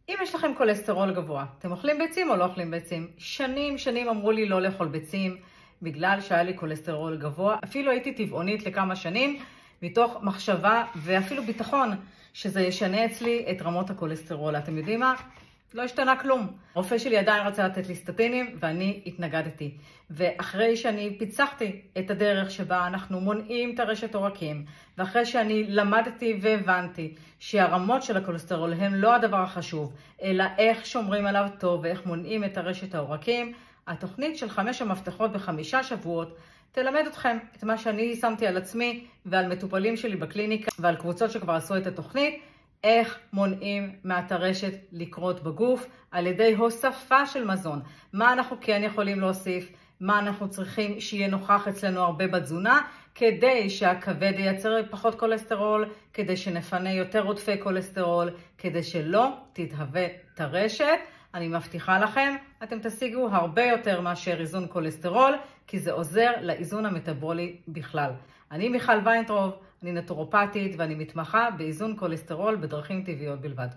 אם יש לכם כולסטרול גבוה, אתם אוכלים ביצים או לא אוכלים ביצים? שנים אמרו לי לא לאכול ביצים, בגלל שהיה לי כולסטרול גבוה. אפילו הייתי טבעונית לכמה שנים, מתוך מחשבה ואפילו ביטחון, שזה ישנה אצלי את רמות הכולסטרול. אתם יודעים מה? לא השתנה כלום. הרופא שלי עדיין רצה לתת לי סטטינים, ואני התנגדתי. ואחרי שאני פיצחתי את הדרך שבה אנחנו מונעים את הרשת עורקים, ואחרי שאני למדתי והבנתי שהרמות של הכולסטרול הם לא הדבר החשוב, אלא איך שומרים עליו טוב ואיך מונעים את הרשת העורקים, התוכנית של 5 המפתחות ב5 שבועות תלמד אתכם את מה שאני שמתי על עצמי ועל מטופלים שלי בקליניקה ועל קבוצות שכבר עשו את התוכנית, איך מונעים מהטרשת לקרות בגוף על ידי הוספה של מזון. מה אנחנו כן יכולים להוסיף, מה אנחנו צריכים שיהיה נוכח אצלנו הרבה בתזונה, כדי שהכבד ייצר פחות כולסטרול, כדי שנפנה יותר עודפי כולסטרול, כדי שלא תתהווה טרשת. אני מבטיחה לכם, אתם תשיגו הרבה יותר מאשר איזון כולסטרול, כי זה עוזר לאיזון המטאבולי בכלל. אני מיכל ויינטרוב, אני נטורופטית ואני מתמחה באיזון כולסטרול בדרכים טבעיות בלבד.